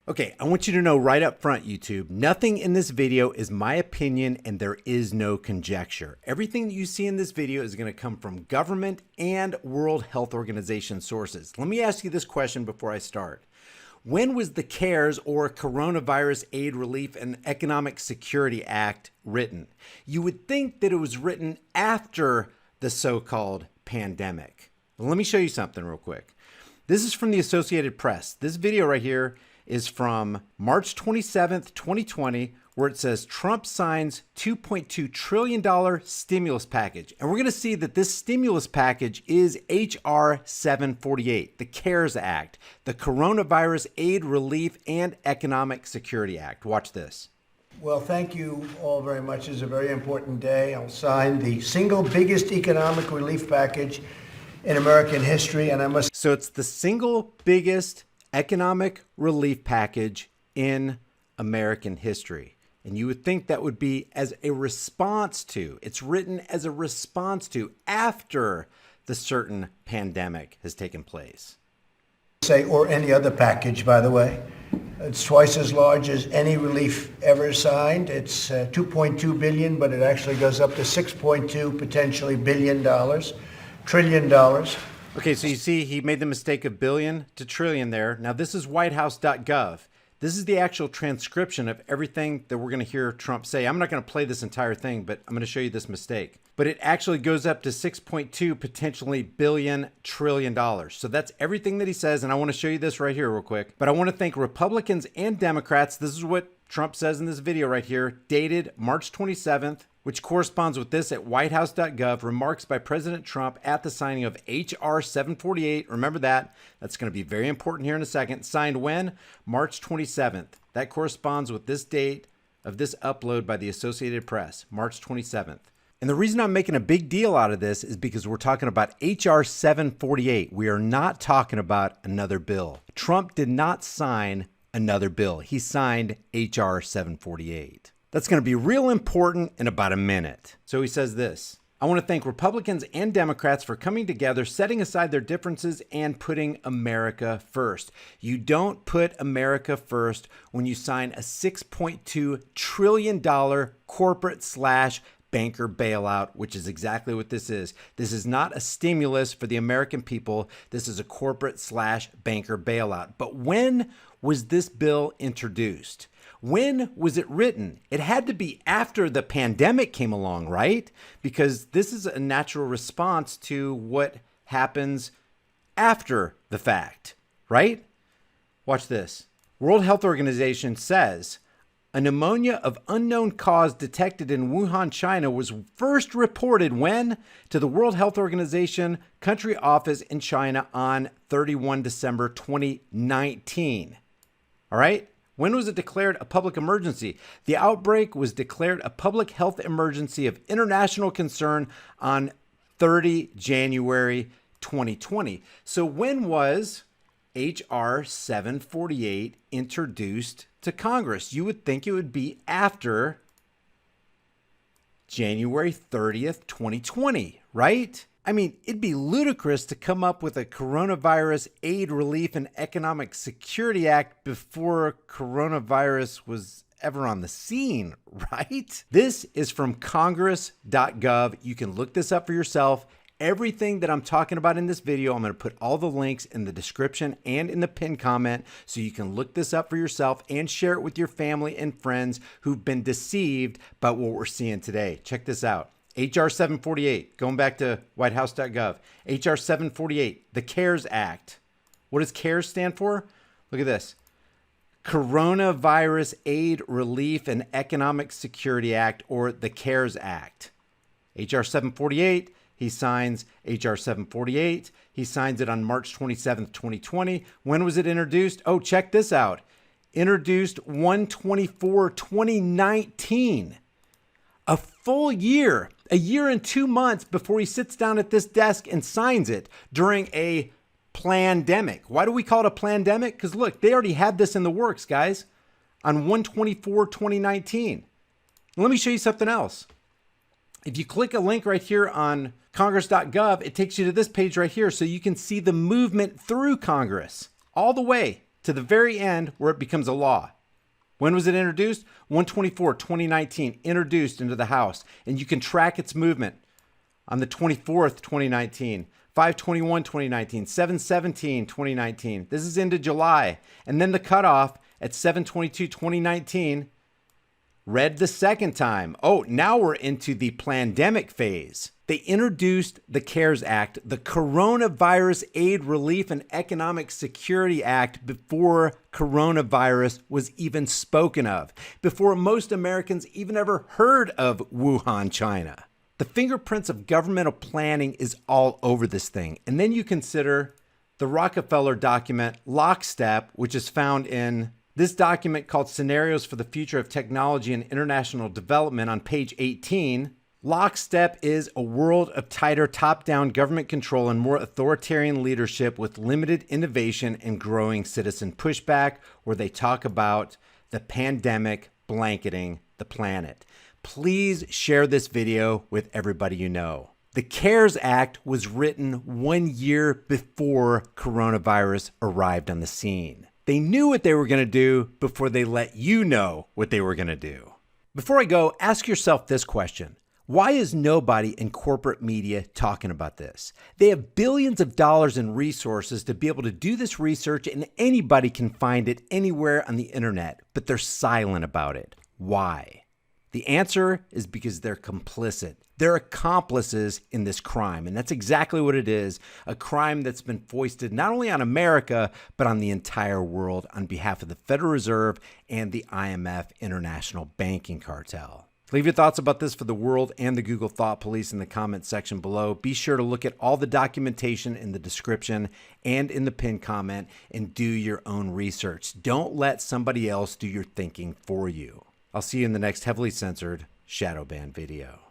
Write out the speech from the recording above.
Okay, I want you to know right up front, YouTube, nothing in this video is my opinion and there is no conjecture. Everything that you see in this video is going to come from government and World Health Organization sources. Let me ask you this question before I start. When was the CARES or Coronavirus Aid, Relief, and Economic Security Act written? You would think that it was written after the so-called pandemic. Well, let me show you something real quick. This is from the Associated Press. This video right here is from March 27th, 2020, where it says Trump signs $2.2 trillion stimulus package. And we're going to see that this stimulus package is H.R. 748, the CARES Act, the Coronavirus Aid, Relief, and Economic Security Act. Watch this. Well, thank you all very much. It's a very important day. I'll sign the single biggest economic relief package in American history, and I must... So it's the single biggest economic relief package in American history. And you would think that would be as a response to, it's written as a response to after the certain pandemic has taken place. Say, or any other package, by the way. It's twice as large as any relief ever signed. It's $2.2 billion, but it actually goes up to $6.2 potentially trillion dollars. Okay, so you see he made the mistake of billion to trillion there. Now this is whitehouse.gov. This is the actual transcription of everything that we're going to hear Trump say. I'm not going to play this entire thing, but I'm going to show you this mistake. But it actually goes up to 6.2 potentially billion trillion dollars. So that's everything that he says, and I want to show you this right here real quick. But I want to thank Republicans and Democrats. This is what Trump says in this video right here, dated March 27th, which corresponds with this at whitehouse.gov, remarks by President Trump at the signing of H.R. 748. Remember that. That's going to be very important here in a second. Signed when? March 27th. That corresponds with this date of this upload by the Associated Press, March 27th. And the reason I'm making a big deal out of this is because we're talking about H.R. 748. We are not talking about another bill. Trump did not sign another bill. He signed H.R. 748. That's going to be real important in about a minute. So he says this: I want to thank Republicans and Democrats for coming together, setting aside their differences and putting America first. You don't put America first when you sign a $6.2 trillion corporate / banker bailout, which is exactly what this is. This is not a stimulus for the American people. This is a corporate / banker bailout. But when was this bill introduced? When was it written? It had to be after the pandemic came along, right? Because this is a natural response to what happens after the fact, right? Watch this. World Health Organization says a pneumonia of unknown cause detected in Wuhan, China was first reported when? To the World Health Organization country office in China on 31 December 2019. All right? When was it declared a public emergency? The outbreak was declared a public health emergency of international concern on 30 January 2020. So when was H.R. 748 introduced to Congress? You would think it would be after January 30th, 2020, right? I mean, it'd be ludicrous to come up with a Coronavirus Aid, Relief, and Economic Security Act before coronavirus was ever on the scene, right? This is from congress.gov. You can look this up for yourself. Everything that I'm talking about in this video, I'm going to put all the links in the description and in the pinned comment so you can look this up for yourself and share it with your family and friends who've been deceived by what we're seeing today. Check this out. H.R. 748, going back to whitehouse.gov. H.R. 748, the CARES Act. What does CARES stand for? Look at this. Coronavirus Aid, Relief, and Economic Security Act, or the CARES Act. H.R. 748, he signs H.R. 748. He signs it on March 27th, 2020. When was it introduced? Oh, check this out. Introduced 1/24/2019. A full year, a year and 2 months before he sits down at this desk and signs it during a plandemic. Why do we call it a plandemic? Because look, they already had this in the works, guys, on 1/24/2019. Let me show you something else. If you click a link right here on congress.gov, it takes you to this page right here so you can see the movement through Congress all the way to the very end where it becomes a law. When was it introduced? 1/24/2019, introduced into the House, and you can track its movement on the 24th, 2019, 5/21/2019, 7/17/2019. This is into July. And then the cutoff at 7/22/2019 read the second time. Oh, now we're into the pandemic phase. They introduced the CARES Act, the Coronavirus Aid, Relief, and Economic Security Act, before coronavirus was even spoken of, before most Americans even ever heard of Wuhan, China. The fingerprints of governmental planning is all over this thing. And then you consider the Rockefeller document, Lockstep, which is found in this document called Scenarios for the Future of Technology and International Development on page 18. Lockstep is a world of tighter top-down government control and more authoritarian leadership with limited innovation and growing citizen pushback, where they talk about the pandemic blanketing the planet. Please share this video with everybody you know. The CARES Act was written 1 year before coronavirus arrived on the scene. They knew what they were going to do before they let you know what they were going to do. Before I go, ask yourself this question. Why is nobody in corporate media talking about this? They have billions of dollars in resources to be able to do this research, and anybody can find it anywhere on the internet, but they're silent about it. Why? The answer is because they're complicit. They're accomplices in this crime, and that's exactly what it is, a crime that's been foisted not only on America, but on the entire world on behalf of the Federal Reserve and the IMF International Banking Cartel. Leave your thoughts about this for the world and the Google Thought Police in the comments section below. Be sure to look at all the documentation in the description and in the pinned comment and do your own research. Don't let somebody else do your thinking for you. I'll see you in the next heavily censored shadow ban video.